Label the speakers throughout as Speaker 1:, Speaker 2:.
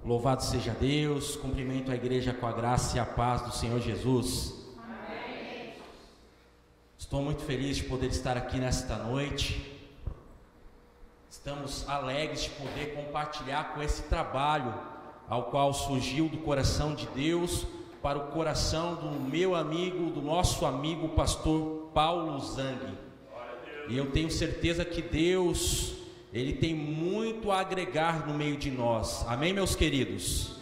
Speaker 1: Louvado seja Deus, cumprimento a igreja com a graça e a paz do Senhor Jesus.
Speaker 2: Amém.
Speaker 1: Estou muito feliz de poder estar aqui nesta noite. Estamos alegres de poder compartilhar com esse trabalho, ao qual surgiu do coração de Deus, para o coração do meu amigo, do nosso amigo, pastor Paulo Zang. E eu tenho certeza que Deus, Ele tem muito a agregar no meio de nós. Amém, meus queridos?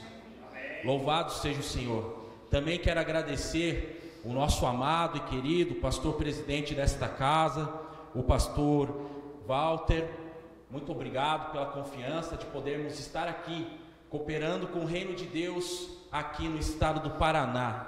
Speaker 1: Amém. Louvado seja o Senhor. Também quero agradecer o nosso amado e querido pastor presidente desta casa, o pastor Walter. Muito obrigado pela confiança de podermos estar aqui, cooperando com o reino de Deus aqui no estado do Paraná.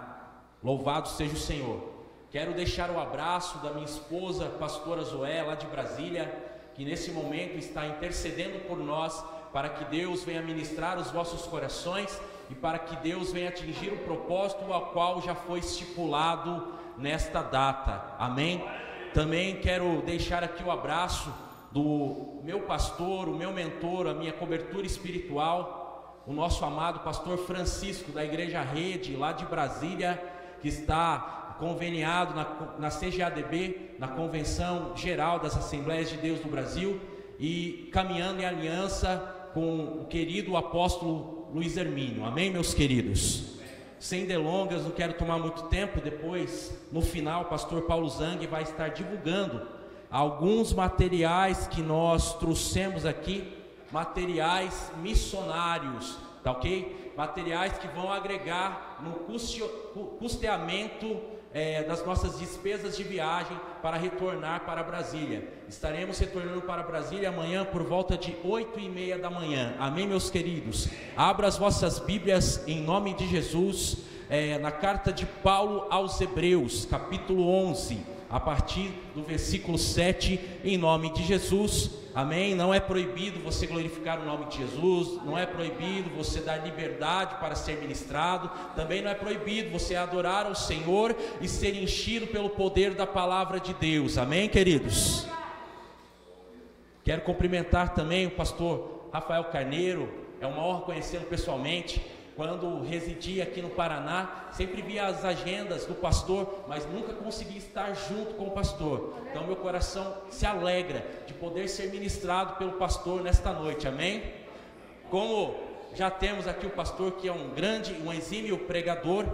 Speaker 1: Louvado seja o Senhor. Quero deixar o abraço da minha esposa, pastora Zoé, lá de Brasília, que nesse momento está intercedendo por nós, para que Deus venha ministrar os vossos corações e para que Deus venha atingir o propósito ao qual já foi estipulado nesta data. Amém? Também quero deixar aqui o abraço do meu pastor, o meu mentor, a minha cobertura espiritual, o nosso amado pastor Francisco, da Igreja Rede, lá de Brasília, que está conveniado na CGADB, na Convenção Geral das Assembleias de Deus do Brasil, e caminhando em aliança com o querido apóstolo Luiz Hermínio. Amém, meus queridos? Sem delongas, não quero tomar muito tempo. Depois, no final, o pastor Paulo Zang vai estar divulgando alguns materiais que nós trouxemos aqui, materiais missionários, tá ok? Materiais que vão agregar no custeamento das nossas despesas de viagem para retornar para Brasília. Estaremos retornando para Brasília amanhã por volta de 8h30 da manhã. Amém, meus queridos? Abra as vossas Bíblias em nome de Jesus, na carta de Paulo aos Hebreus, capítulo 11, a partir do versículo 7, em nome de Jesus. Amém? Não é proibido você glorificar o nome de Jesus, não é proibido você dar liberdade para ser ministrado, também não é proibido você adorar ao Senhor e ser enchido pelo poder da palavra de Deus. Amém, queridos? Quero cumprimentar também o pastor Rafael Carneiro. É uma honra conhecê-lo pessoalmente. Quando residia aqui no Paraná, sempre via as agendas do pastor, mas nunca consegui estar junto com o pastor. Então meu coração se alegra de poder ser ministrado pelo pastor nesta noite, amém? Como já temos aqui o pastor, que é um exímio pregador,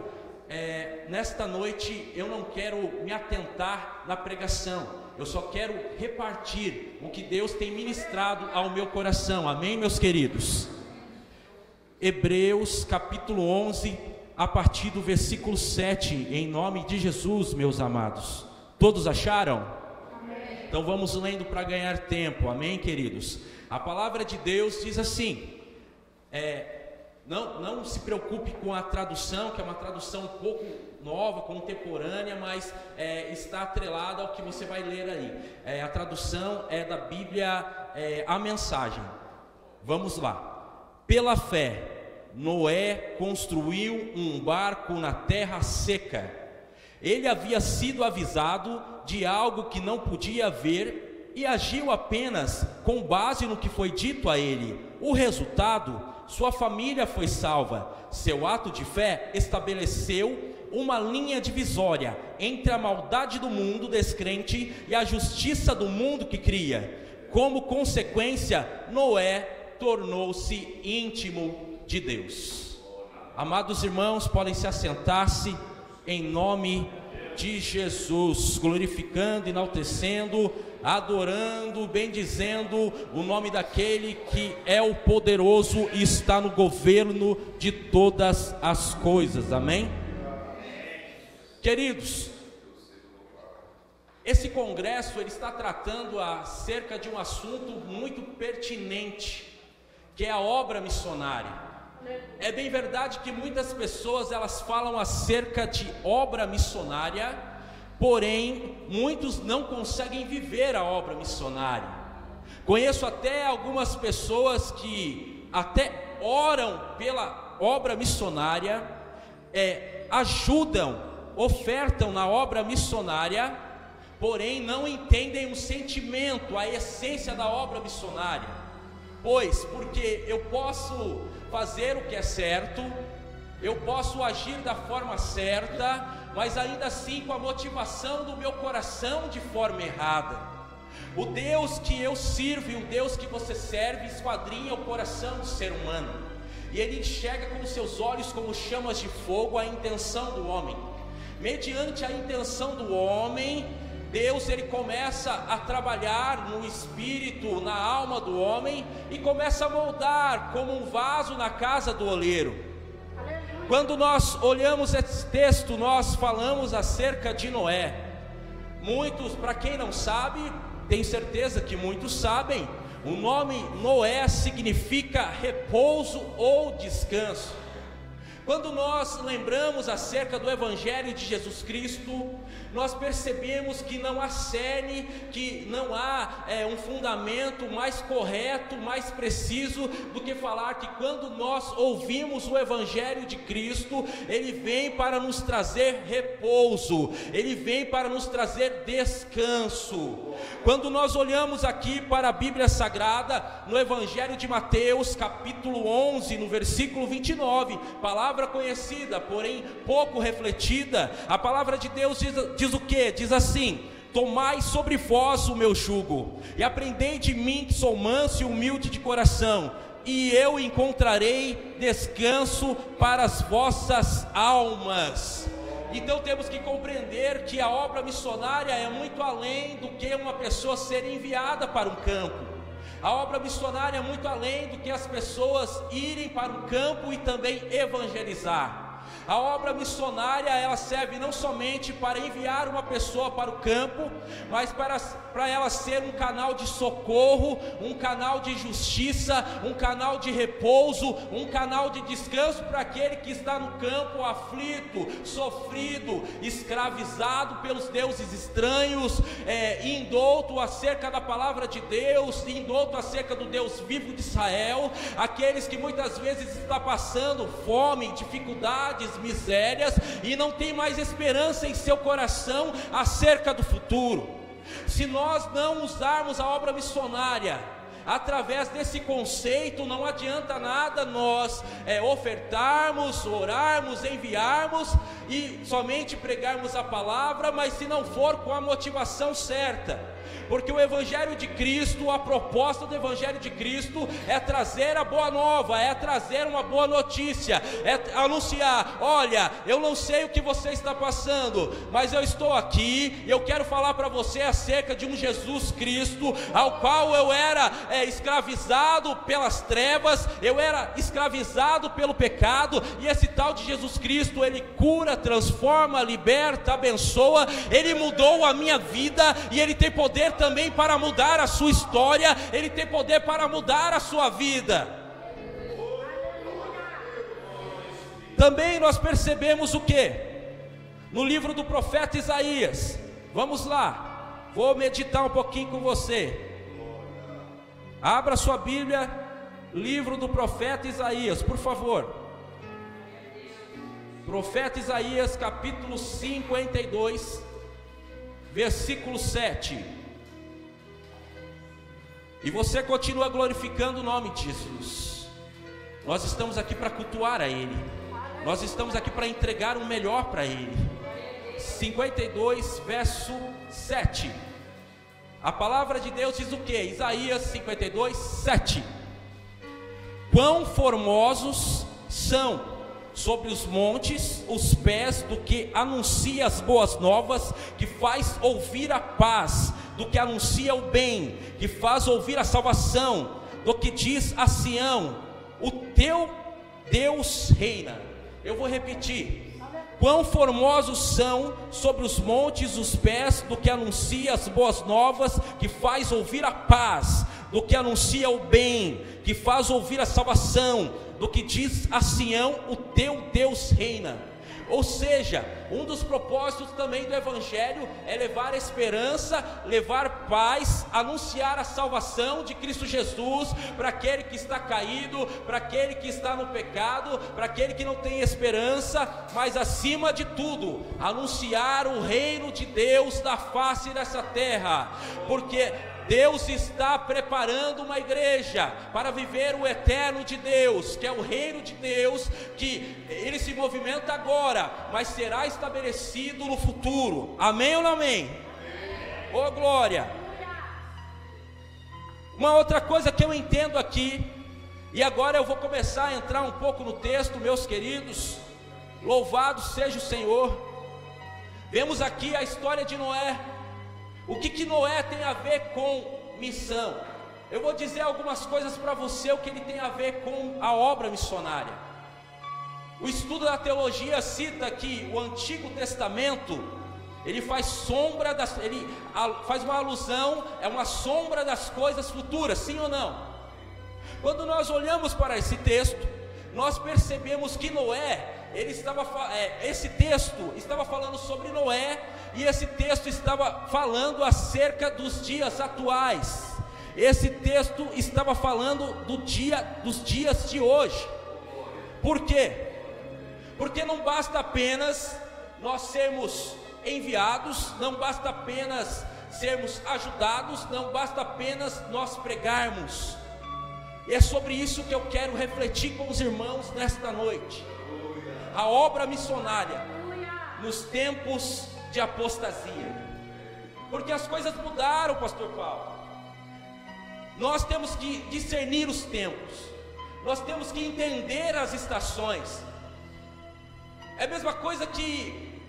Speaker 1: nesta noite eu não quero me atentar na pregação, eu só quero repartir o que Deus tem ministrado ao meu coração, amém, meus queridos? Hebreus capítulo 11, a partir do versículo 7, em nome de Jesus, meus amados. Todos acharam? Amém. Então vamos lendo para ganhar tempo, amém, queridos? A palavra de Deus diz assim, não se preocupe com a tradução, que é uma tradução um pouco nova, contemporânea, mas está atrelada ao que você vai ler aí. A tradução é da Bíblia, a Mensagem. Vamos lá. Pela fé, Noé construiu um barco na terra seca. Ele havia sido avisado de algo que não podia ver e agiu apenas com base no que foi dito a ele. O resultado, sua família foi salva. Seu ato de fé estabeleceu uma linha divisória entre a maldade do mundo descrente e a justiça do mundo que cria. Como consequência, Noé tornou-se íntimo de Deus. Amados irmãos, podem se assentar-se em nome de Jesus, glorificando, enaltecendo, adorando, bendizendo o nome daquele que é o poderoso e está no governo de todas as coisas, amém? Queridos, esse congresso ele está tratando acerca de um assunto muito pertinente, que é a obra missionária. É bem verdade que muitas pessoas elas falam acerca de obra missionária, porém muitos não conseguem viver a obra missionária. Conheço até algumas pessoas que até oram pela obra missionária, ajudam, ofertam na obra missionária, porém não entendem o sentimento, a essência da obra missionária. Pois, porque eu posso fazer o que é certo, eu posso agir da forma certa, mas ainda assim com a motivação do meu coração de forma errada. O Deus que eu sirvo e o Deus que você serve esquadrinha o coração do ser humano, e Ele enxerga com seus olhos como chamas de fogo a intenção do homem. Mediante a intenção do homem, Deus ele começa a trabalhar no espírito, na alma do homem, e começa a moldar como um vaso na casa do oleiro. Quando nós olhamos esse texto, nós falamos acerca de Noé. Muitos, para quem não sabe, tenho certeza que muitos sabem, o nome Noé significa repouso ou descanso. Quando nós lembramos acerca do Evangelho de Jesus Cristo, nós percebemos que não há cerne, que não há um fundamento mais correto, mais preciso do que falar que quando nós ouvimos o Evangelho de Cristo, ele vem para nos trazer repouso, ele vem para nos trazer descanso. Quando nós olhamos aqui para a Bíblia Sagrada, no Evangelho de Mateus, capítulo 11, no versículo 29, palavra conhecida, porém pouco refletida, a palavra de Deus diz o que? Diz assim: tomai sobre vós o meu jugo, e aprendei de mim que sou manso e humilde de coração, e eu encontrarei descanso para as vossas almas. Então temos que compreender que a obra missionária é muito além do que uma pessoa ser enviada para um campo. A obra missionária é muito além do que as pessoas irem para um campo e também evangelizar. A obra missionária, ela serve não somente para enviar uma pessoa para o campo, mas para ela ser um canal de socorro, um canal de justiça, um canal de repouso, um canal de descanso para aquele que está no campo aflito, sofrido, escravizado pelos deuses estranhos, indouto acerca da palavra de Deus, indouto acerca do Deus vivo de Israel, aqueles que muitas vezes estão passando fome, dificuldades, misérias, e não tem mais esperança em seu coração acerca do futuro. Se nós não usarmos a obra missionária através desse conceito, não adianta nada nós ofertarmos, orarmos, enviarmos e somente pregarmos a palavra, mas se não for com a motivação certa. Porque o Evangelho de Cristo, a proposta do Evangelho de Cristo é trazer a boa nova, é trazer uma boa notícia, é anunciar: olha, eu não sei o que você está passando, mas eu estou aqui, eu quero falar para você acerca de um Jesus Cristo, ao qual eu era escravizado pelas trevas, eu era escravizado pelo pecado, e esse tal de Jesus Cristo, ele cura, transforma, liberta, abençoa, ele mudou a minha vida, e ele tem poder também para mudar a sua história, ele tem poder para mudar a sua vida. Também nós percebemos o que? No livro do profeta Isaías, vamos lá, vou meditar um pouquinho com você. Abra sua Bíblia, livro do profeta Isaías, por favor. Profeta Isaías, capítulo 52, versículo 7. E você continua glorificando o nome de Jesus. Nós estamos aqui para cultuar a Ele, nós estamos aqui para entregar o melhor para Ele. 52, verso 7. A palavra de Deus diz o que? Isaías 52, 7. Quão formosos são sobre os montes os pés do que anuncia as boas novas, que faz ouvir a paz, do que anuncia o bem, que faz ouvir a salvação, do que diz a Sião: o teu Deus reina. Eu vou repetir: quão formosos são sobre os montes os pés do que anuncia as boas novas, que faz ouvir a paz, do que anuncia o bem, que faz ouvir a salvação, do que diz a Sião: o teu Deus reina. Ou seja, um dos propósitos também do Evangelho é levar esperança, levar paz, anunciar a salvação de Cristo Jesus para aquele que está caído, para aquele que está no pecado, para aquele que não tem esperança, mas acima de tudo, anunciar o reino de Deus da face dessa terra, porque Deus está preparando uma igreja para viver o eterno de Deus, que é o reino de Deus, que ele se movimenta agora, mas será estabelecido no futuro. Amém ou não amém? Ô glória! Uma outra coisa que eu entendo aqui, e agora eu vou começar a entrar um pouco no texto, meus queridos. Louvado seja o Senhor. Vemos aqui a história de Noé. O que Noé tem a ver com missão? Eu vou dizer algumas coisas para você, o que ele tem a ver com a obra missionária. O estudo da teologia cita que o Antigo Testamento, ele faz faz uma alusão, é uma sombra das coisas futuras, sim ou não? Quando nós olhamos para esse texto, nós percebemos que Noé, esse texto estava falando sobre Noé, e esse texto estava falando acerca dos dias atuais. Esse texto estava falando dos dias de hoje. Por quê? Porque não basta apenas nós sermos enviados, não basta apenas sermos ajudados, não basta apenas nós pregarmos. E é sobre isso que eu quero refletir com os irmãos nesta noite. A obra missionária nos tempos de apostasia, porque as coisas mudaram, pastor Paulo. Nós temos que discernir os tempos, nós temos que entender as estações. É a mesma coisa que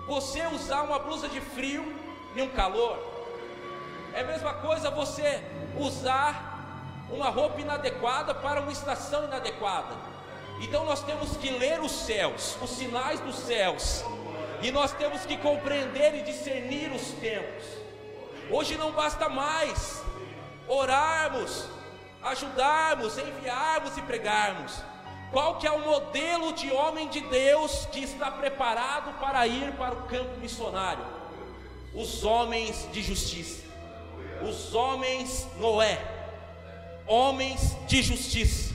Speaker 1: você usar uma blusa de frio em um calor, é a mesma coisa você usar uma roupa inadequada para uma estação inadequada. Então nós temos que ler os céus, os sinais dos céus, e nós temos que compreender e discernir os tempos. Hoje não basta mais orarmos, ajudarmos, enviarmos e pregarmos. Qual que é o modelo de homem de Deus que está preparado para ir para o campo missionário? Os homens de justiça, os homens Noé, homens de justiça.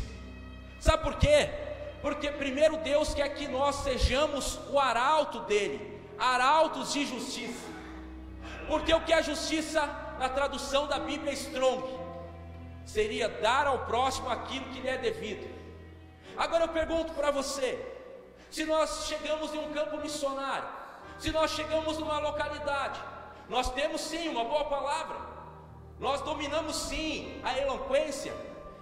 Speaker 1: Sabe por quê? Porque primeiro Deus quer que nós sejamos o arauto dele, arautos de justiça. Porque o que é justiça na tradução da Bíblia Strong seria dar ao próximo aquilo que lhe é devido. Agora eu pergunto para você, se nós chegamos em um campo missionário, se nós chegamos numa localidade, nós temos sim uma boa palavra, nós dominamos sim a eloquência,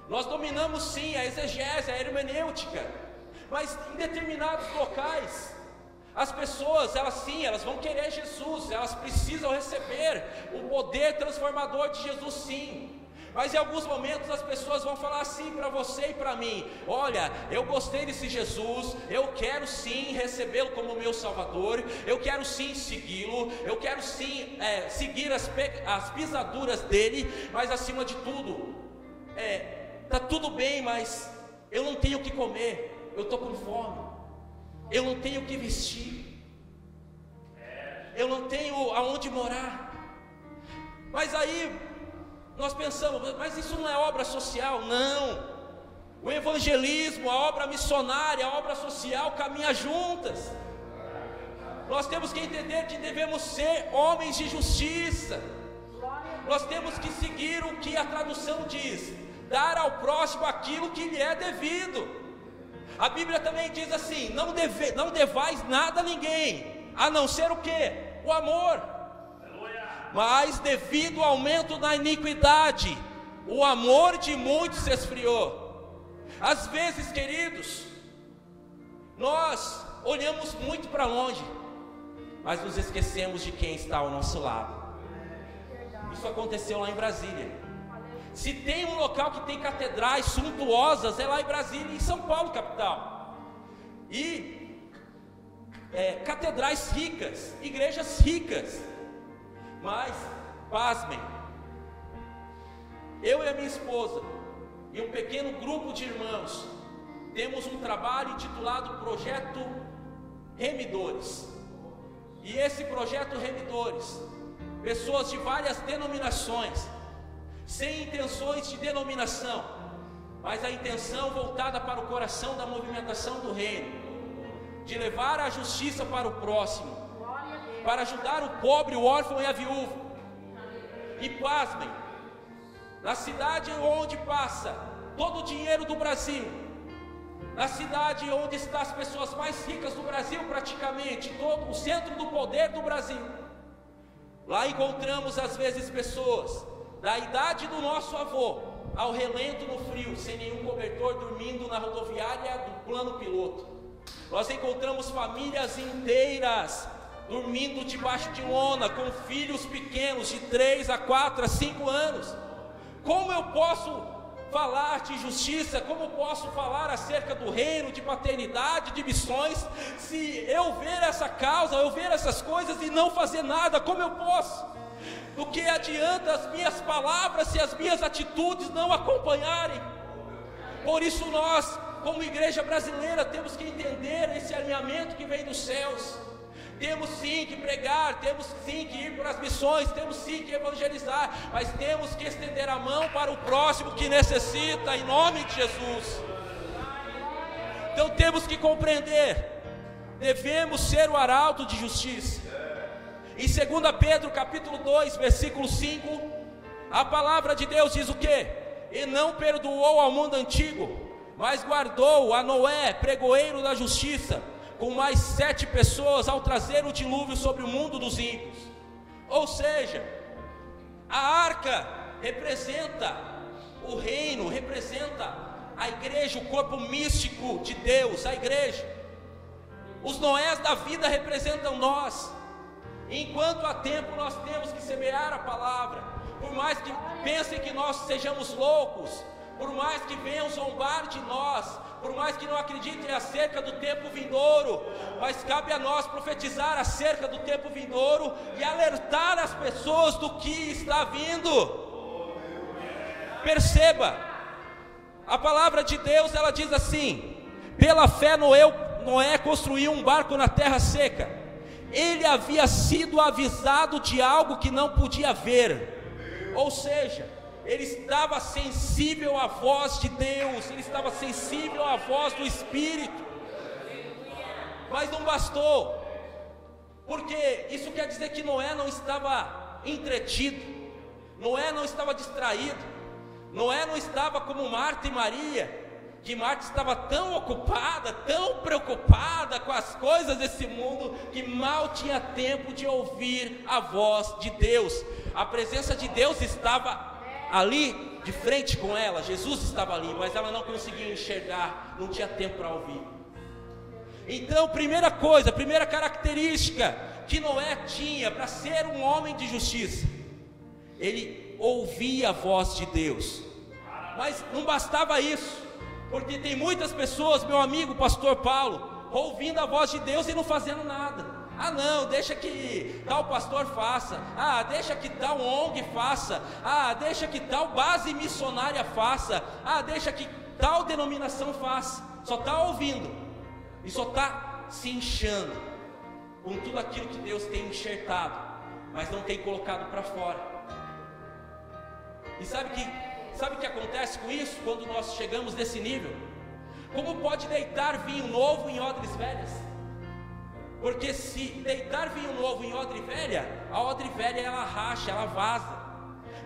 Speaker 1: nós dominamos sim a exegese, a hermenêutica, mas em determinados locais, as pessoas, elas vão querer Jesus, elas precisam receber o poder transformador de Jesus sim. Mas em alguns momentos as pessoas vão falar assim para você e para mim: olha, eu gostei desse Jesus, eu quero sim recebê-lo como meu Salvador, eu quero sim segui-lo, eu quero sim seguir as pisaduras dele, mas acima de tudo, tá tudo bem, mas eu não tenho o que comer, eu estou com fome, eu não tenho o que vestir, eu não tenho aonde morar. Mas aí nós pensamos, mas isso não é obra social? Não, o evangelismo, a obra missionária, a obra social caminham juntas. Nós temos que entender que devemos ser homens de justiça. Nós temos que seguir o que a tradução diz: dar ao próximo aquilo que lhe é devido. A Bíblia também diz assim: não devais nada a ninguém, a não ser o quê? O amor. Mas devido ao aumento da iniquidade, o amor de muitos se esfriou. Às vezes, queridos, nós olhamos muito para longe, mas nos esquecemos de quem está ao nosso lado. Isso aconteceu lá em Brasília. Se tem um local que tem catedrais suntuosas, é lá em Brasília, em São Paulo, capital. E catedrais ricas, igrejas ricas. Mas, pasmem, eu e a minha esposa e um pequeno grupo de irmãos temos um trabalho intitulado Projeto Remidores. E esse Projeto Remidores, pessoas de várias denominações, sem intenções de denominação, mas a intenção voltada para o coração da movimentação do reino, de levar a justiça para o próximo, para ajudar o pobre, o órfão e a viúva. E pasmem, na cidade onde passa todo o dinheiro do Brasil, na cidade onde estão as pessoas mais ricas do Brasil, praticamente todo o centro do poder do Brasil. Lá encontramos às vezes pessoas da idade do nosso avô, ao relento no frio, sem nenhum cobertor, dormindo na rodoviária do plano piloto. Nós encontramos famílias inteiras dormindo debaixo de lona, com filhos pequenos de 3 a 4 a 5 anos. Como eu posso falar de justiça, como posso falar acerca do reino, de paternidade, de missões, se eu ver essa causa, eu ver essas coisas e não fazer nada? Como eu posso? Do que adianta as minhas palavras se as minhas atitudes não acompanharem? Por isso nós, como igreja brasileira, temos que entender esse alinhamento que vem dos céus. Temos sim que pregar, temos sim que ir para as missões, temos sim que evangelizar, mas temos que estender a mão para o próximo que necessita, em nome de Jesus. Então temos que compreender, devemos ser o arauto de justiça. Em 2 Pedro capítulo 2, versículo 5, a palavra de Deus diz o quê? E não perdoou ao mundo antigo, mas guardou a Noé, pregoeiro da justiça, com mais 7 pessoas, ao trazer o dilúvio sobre o mundo dos ímpios. Ou seja, a arca representa o reino, representa a igreja, o corpo místico de Deus, a igreja. Os Noés da vida representam nós. Enquanto há tempo, nós temos que semear a palavra. Por mais que pensem que nós sejamos loucos, por mais que venham zombar de nós, por mais que não acreditem acerca do tempo vindouro, mas cabe a nós profetizar acerca do tempo vindouro e alertar as pessoas do que está vindo. Perceba, a palavra de Deus, ela diz assim: pela fé Noé construiu um barco na terra seca. Ele havia sido avisado de algo que não podia ver, ou seja, ele estava sensível à voz de Deus, ele estava sensível à voz do Espírito. Mas não bastou, porque isso quer dizer que Noé não estava entretido, Noé não estava distraído, Noé não estava como Marta e Maria, que Marta estava tão ocupada, tão preocupada com as coisas desse mundo, que mal tinha tempo de ouvir a voz de Deus. A presença de Deus estava ali de frente com ela, Jesus estava ali, mas ela não conseguia enxergar, não tinha tempo para ouvir. Então, primeira coisa, primeira característica que Noé tinha para ser um homem de justiça, ele ouvia a voz de Deus. Mas não bastava isso, porque tem muitas pessoas, meu amigo pastor Paulo, ouvindo a voz de Deus e não fazendo nada. Ah não, deixa que tal pastor faça, deixa que tal ONG faça, deixa que tal base missionária faça, deixa que tal denominação faça. Só está ouvindo e só está se inchando com tudo aquilo que Deus tem enxertado, mas não tem colocado para fora. E sabe o que acontece com isso quando nós chegamos nesse nível? Como pode deitar vinho novo em odres velhas? Porque se deitar vinho novo em odre velha, a odre velha ela racha, ela vaza.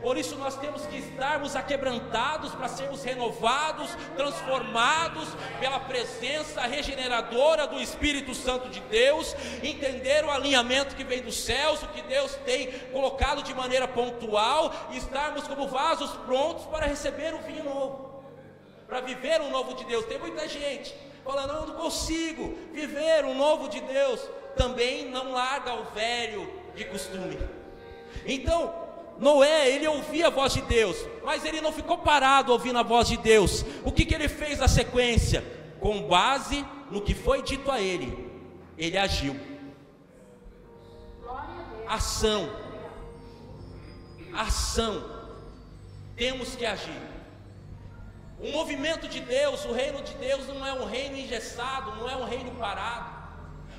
Speaker 1: Por isso nós temos que estarmos aquebrantados para sermos renovados, transformados pela presença regeneradora do Espírito Santo de Deus, entender o alinhamento que vem dos céus, o que Deus tem colocado de maneira pontual, e estarmos como vasos prontos para receber o vinho novo, para viver o novo de Deus. Tem muita gente falando: eu não consigo viver o novo de Deus. Também não larga o velho de costume. Então Noé, ele ouvia a voz de Deus, mas ele não ficou parado ouvindo a voz de Deus. O que ele fez na sequência? Com base no que foi dito a ele, ele agiu. Ação. Temos que agir. O movimento de Deus, o reino de Deus não é um reino engessado, não é um reino parado.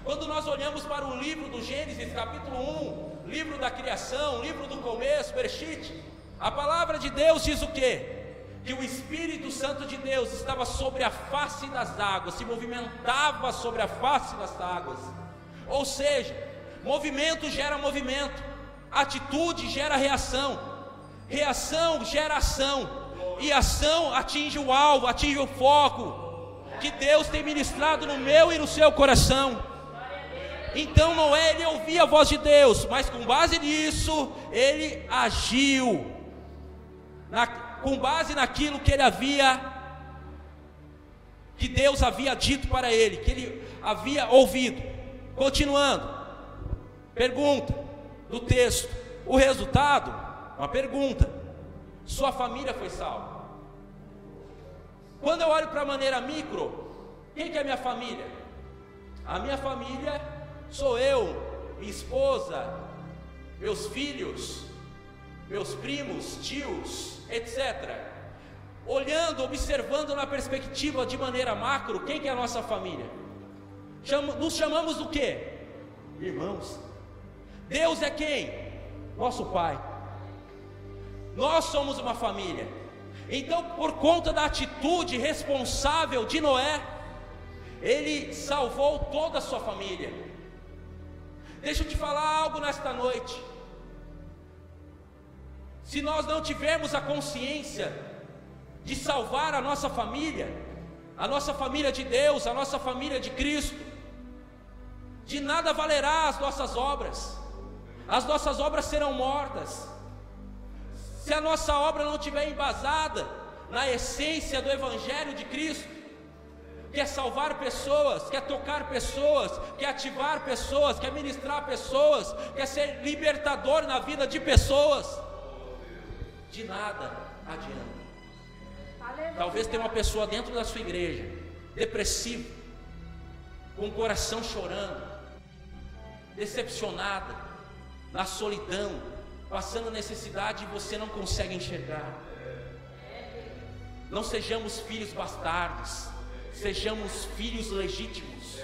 Speaker 1: Quando nós olhamos para o livro do Gênesis, capítulo 1, livro da criação, livro do começo, Bereshit, a palavra de Deus diz o quê? Que o Espírito Santo de Deus estava sobre a face das águas, se movimentava sobre a face das águas. Ou seja, movimento gera movimento, atitude gera reação. Reação gera ação, e ação atinge o alvo, atinge o foco que Deus tem ministrado no meu e no seu coração. Então Noé, ele ouvia a voz de Deus, mas com base nisso, ele agiu, com base naquilo que que Deus havia dito para ele, que ele havia ouvido. Continuando, pergunta do texto, o resultado, uma pergunta: sua família foi salva? Quando eu olho para a maneira micro, quem que é minha família? A minha família sou eu, minha esposa, meus filhos, meus primos, tios, etc. Olhando, observando na perspectiva de maneira macro, quem que é a nossa família? Nos chamamos do quê? Irmãos. Deus é quem? Nosso Pai. Nós somos uma família. Então, por conta da atitude responsável de Noé, ele salvou toda a sua família. Deixa eu te falar algo nesta noite. Se nós não tivermos a consciência de salvar a nossa família de Deus, a nossa família de Cristo, de nada valerá as nossas obras serão mortas. Se a nossa obra não estiver embasada na essência do Evangelho de Cristo, que é salvar pessoas, quer tocar pessoas, quer ativar pessoas, quer ministrar pessoas, quer ser libertador na vida de pessoas, de nada adianta. Talvez tenha uma pessoa dentro da sua igreja, depressiva, com o coração chorando, decepcionada, na solidão, passando necessidade, e você não consegue enxergar. Não sejamos filhos bastardos, sejamos filhos legítimos.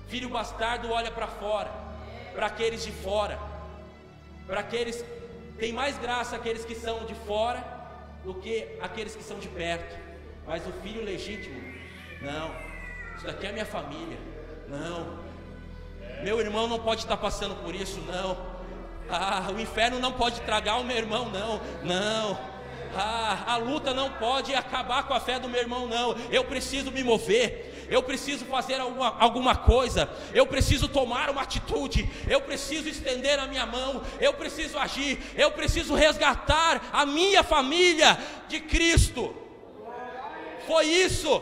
Speaker 1: Filho bastardo olha para fora, para aqueles de fora, para aqueles, tem mais graça aqueles que são de fora do que aqueles que são de perto. Mas o filho legítimo, não, isso daqui é minha família, não, meu irmão não pode estar passando por isso, não, o inferno não pode tragar o meu irmão, não, a luta não pode acabar com a fé do meu irmão, não. Eu preciso me mover, eu preciso fazer alguma coisa, eu preciso tomar uma atitude, eu preciso estender a minha mão, eu preciso agir, eu preciso resgatar a minha família de Cristo. Foi isso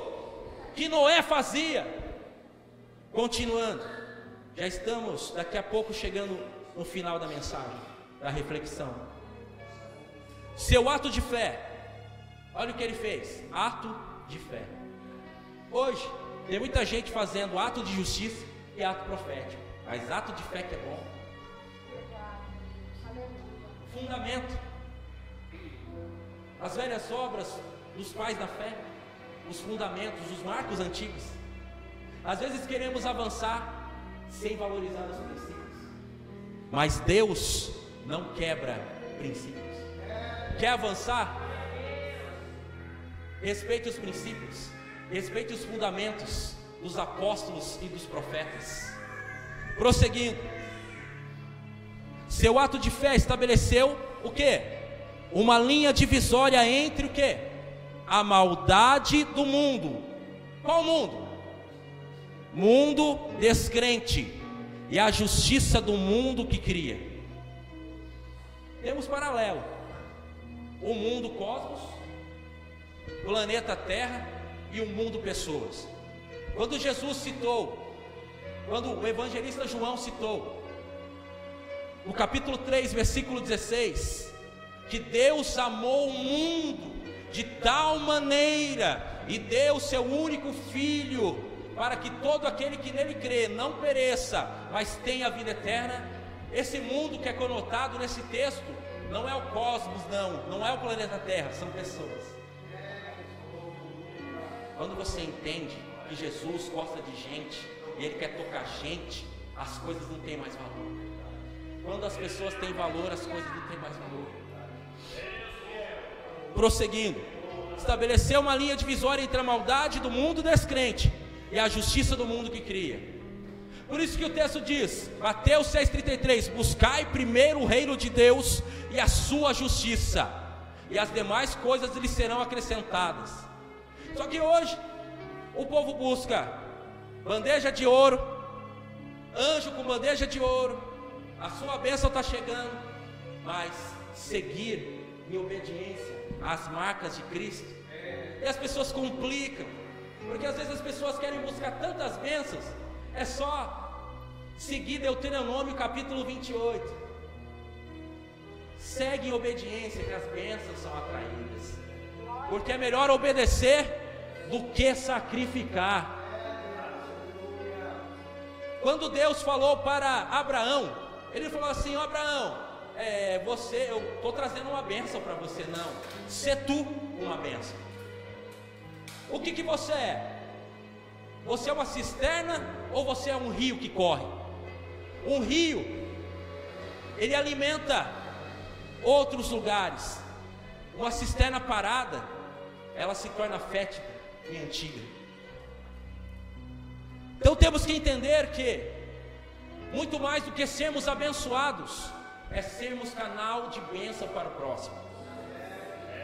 Speaker 1: que Noé fazia. Continuando, já estamos daqui a pouco chegando no final da mensagem, da reflexão. Seu ato de fé, olha o que ele fez, ato de fé. Hoje tem muita gente fazendo ato de justiça e ato profético, mas ato de fé que é bom. Fundamento, as velhas obras dos pais da fé, os fundamentos, os marcos antigos. Às vezes queremos avançar sem valorizar os princípios, mas Deus não quebra princípios. Quer avançar? Respeite os princípios, respeite os fundamentos dos apóstolos e dos profetas. Prosseguindo, seu ato de fé estabeleceu o quê? Uma linha divisória entre o quê? A maldade do mundo. Qual mundo? Mundo descrente, e a justiça do mundo que cria. Temos paralelo: o mundo cosmos, planeta Terra e o mundo pessoas. Quando Jesus citou, quando o evangelista João citou, no capítulo 3, versículo 16, que Deus amou o mundo de tal maneira e deu seu único Filho, para que todo aquele que nele crê não pereça, mas tenha a vida eterna. Esse mundo que é conotado nesse texto não é o cosmos, não é o planeta Terra, são pessoas. Quando você entende que Jesus gosta de gente e Ele quer tocar gente, as coisas não têm mais valor. Quando as pessoas têm valor, as coisas não têm mais valor. Prosseguindo, estabeleceu uma linha divisória entre a maldade do mundo descrente e a justiça do mundo que cria. Por isso que o texto diz, Mateus 6,33: buscai primeiro o reino de Deus e a sua justiça, e as demais coisas lhes serão acrescentadas. Só que hoje o povo busca bandeja de ouro, anjo com bandeja de ouro, a sua bênção está chegando, mas seguir em obediência às marcas de Cristo. E as pessoas complicam, porque às vezes as pessoas querem buscar tantas bênçãos. É só seguir Deuteronômio capítulo 28. Segue em obediência que as bênçãos são atraídas, porque é melhor obedecer do que sacrificar. Quando Deus falou para Abraão, Ele falou assim: ó Abraão, eu estou trazendo uma bênção para você. Não, sê tu uma bênção. O que você é? Você é uma cisterna ou você é um rio que corre? Um rio, ele alimenta outros lugares. Uma cisterna parada, ela se torna fétida e antiga. Então temos que entender que muito mais do que sermos abençoados, é sermos canal de bênção para o próximo.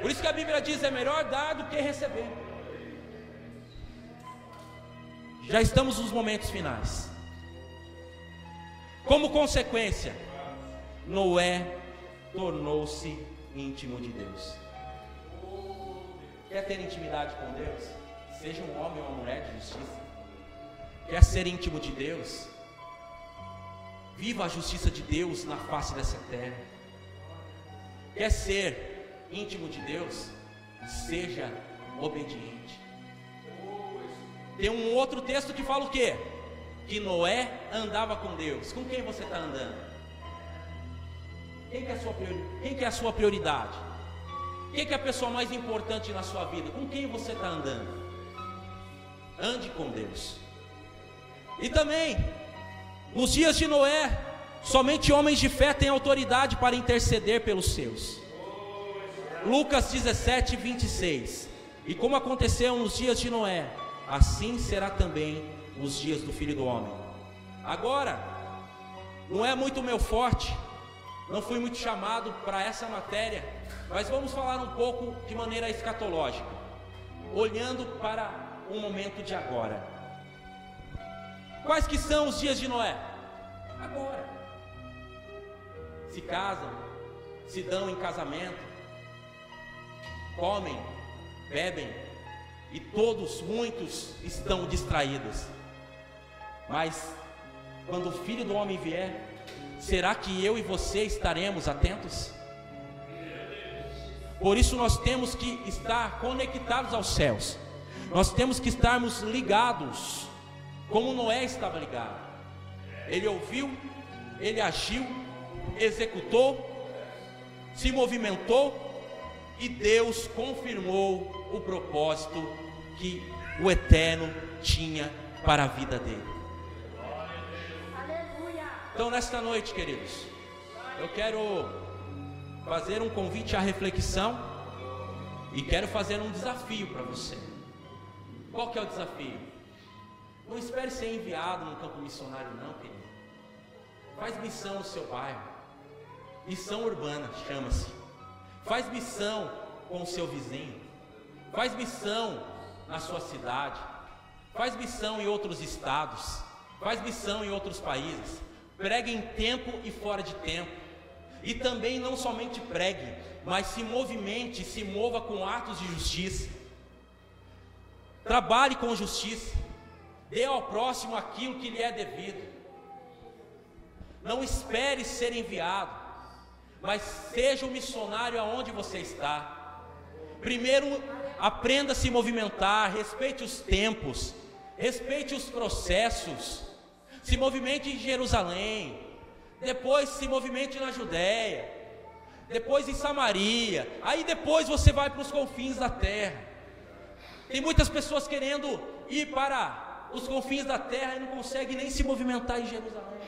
Speaker 1: Por isso que a Bíblia diz: é melhor dar do que receber. Já estamos nos momentos finais. Como consequência, Noé tornou-se íntimo de Deus. Quer ter intimidade com Deus? Seja um homem ou uma mulher de justiça. Quer ser íntimo de Deus? Viva a justiça de Deus na face dessa terra. Quer ser íntimo de Deus? Seja obediente. Tem um outro texto que fala o quê? Que Noé andava com Deus. Com quem você está andando? Quem que é a sua prioridade? Quem que é a pessoa mais importante na sua vida? Com quem você está andando? Ande com Deus. E também, nos dias de Noé, somente homens de fé têm autoridade para interceder pelos seus. Lucas 17, 26. E como aconteceu nos dias de Noé, assim será também nos dias do Filho do Homem. Agora, não é muito meu forte, não fui muito chamado para essa matéria, mas vamos falar um pouco de maneira escatológica, olhando para o momento de agora. Quais que são os dias de Noé? Agora. Se casam, se dão em casamento, comem, bebem, e muitos estão distraídos. Mas quando o Filho do Homem vier, será que eu e você estaremos atentos? Por isso nós temos que estar conectados aos céus. Nós temos que estarmos ligados, como Noé estava ligado. Ele ouviu, ele agiu, executou, se movimentou, e Deus confirmou o propósito que o Eterno tinha para a vida dele. Então nesta noite, queridos, eu quero fazer um convite à reflexão e quero fazer um desafio para você. Qual que é o desafio? Não espere ser enviado no campo missionário não, querido. Faz missão no seu bairro. Missão urbana chama-se. Faz missão com o seu vizinho. Faz missão na sua cidade. Faz missão em outros estados. Faz missão em outros países. Pregue em tempo e fora de tempo. E também não somente pregue, mas se movimente, se mova com atos de justiça. Trabalhe com justiça. Dê ao próximo aquilo que lhe é devido. Não espere ser enviado, mas seja um missionário aonde você está. Primeiro, aprenda a se movimentar, respeite os tempos, respeite os processos. Se movimente em Jerusalém, depois se movimente na Judéia, depois em Samaria, aí depois você vai para os confins da terra. Tem muitas pessoas querendo ir para os confins da terra e não conseguem nem se movimentar em Jerusalém.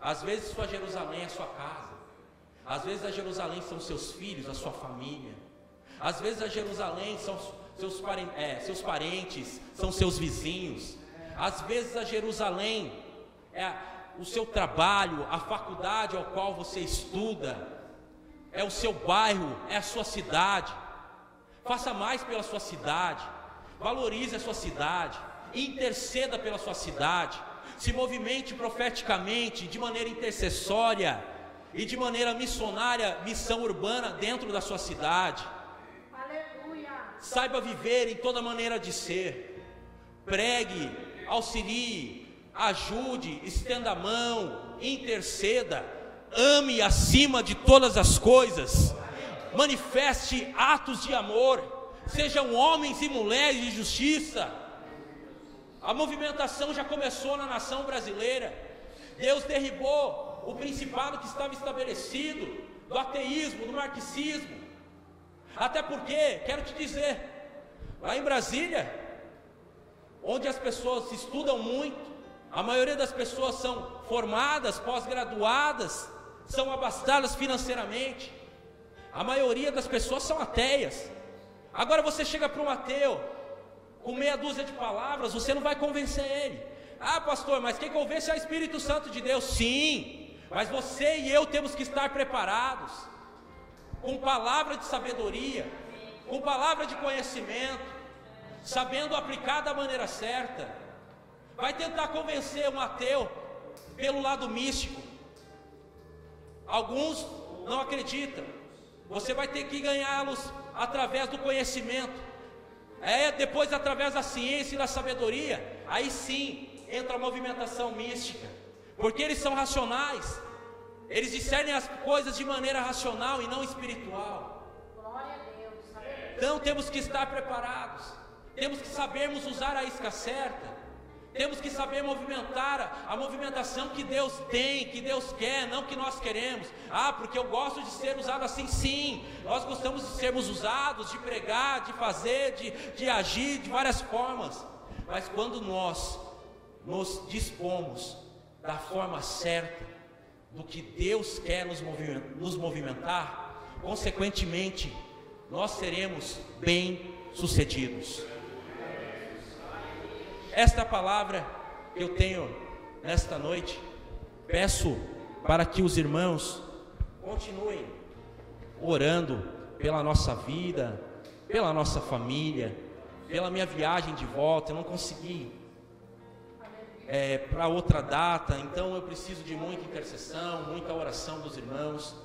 Speaker 1: Às vezes sua Jerusalém é a sua casa, às vezes a Jerusalém são seus filhos, a sua família, às vezes a Jerusalém são seus parentes, são seus vizinhos, Às vezes a Jerusalém é o seu trabalho, a faculdade ao qual você estuda, é o seu bairro, é a sua cidade. Faça mais pela sua cidade, valorize a sua cidade, interceda pela sua cidade, se movimente profeticamente, de maneira intercessória e de maneira missionária, missão urbana dentro da sua cidade. Aleluia. Saiba viver em toda maneira de ser, pregue, auxilie, ajude, estenda a mão, interceda, ame acima de todas as coisas, manifeste atos de amor, sejam homens e mulheres de justiça. A movimentação já começou na nação brasileira. Deus derribou o principado que estava estabelecido do ateísmo, do marxismo. Até porque, quero te dizer, lá em Brasília, onde as pessoas estudam muito, a maioria das pessoas são formadas, pós-graduadas, são abastadas financeiramente. A maioria das pessoas são ateias. Agora você chega para um ateu, com meia dúzia de palavras, você não vai convencer ele. Ah, pastor, mas quem convence é o Espírito Santo de Deus. Sim, mas você e eu temos que estar preparados, com palavra de sabedoria, com palavra de conhecimento, sabendo aplicar da maneira certa. Vai tentar convencer um ateu pelo lado místico. Alguns não acreditam. Você vai ter que ganhá-los através do conhecimento. Depois através da ciência e da sabedoria. Aí sim entra a movimentação mística, porque eles são racionais. Eles discernem as coisas de maneira racional e não espiritual. Glória a Deus. Então temos que estar preparados. Temos que sabermos usar a isca certa. Temos que saber movimentar a movimentação que Deus tem, que Deus quer, não que nós queremos. Ah, porque eu gosto de ser usado assim. Sim, nós gostamos de sermos usados, de pregar, de fazer, de agir de várias formas. Mas quando nós nos dispomos da forma certa, do que Deus quer nos movimentar, consequentemente, nós seremos bem-sucedidos. Esta palavra que eu tenho nesta noite, peço para que os irmãos continuem orando pela nossa vida, pela nossa família, pela minha viagem de volta. Eu não consegui para outra data, então eu preciso de muita intercessão, muita oração dos irmãos.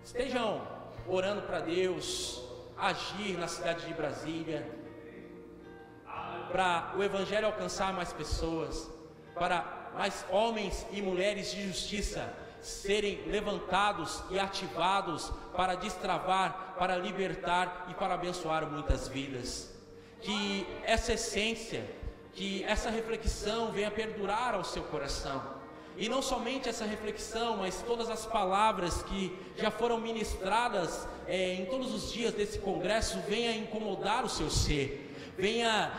Speaker 1: Estejam orando para Deus agir na cidade de Brasília, para o Evangelho alcançar mais pessoas, para mais homens e mulheres de justiça serem levantados e ativados para destravar, para libertar e para abençoar muitas vidas. Que essa essência, que essa reflexão venha perdurar ao seu coração. E não somente essa reflexão, mas todas as palavras que já foram ministradas em todos os dias desse congresso venha incomodar o seu ser. Venha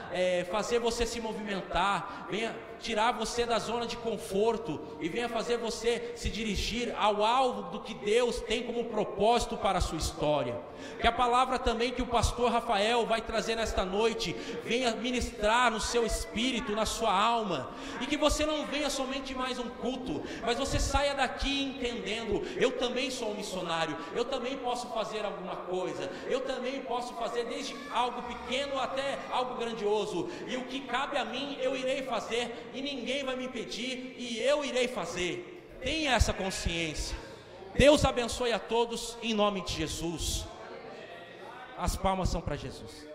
Speaker 1: fazer você se movimentar, venha tirar você da zona de conforto e venha fazer você se dirigir ao alvo do que Deus tem como propósito para a sua história. Que a palavra também que o pastor Rafael vai trazer nesta noite venha ministrar no seu espírito, na sua alma, e que você não venha somente mais um culto, mas você saia daqui entendendo: eu também sou um missionário, eu também posso fazer alguma coisa, eu também posso fazer desde algo pequeno até algo grandioso, e o que cabe a mim eu irei fazer, e ninguém vai me impedir, e eu irei fazer. Tenha essa consciência. Deus abençoe a todos em nome de Jesus. As palmas são para Jesus.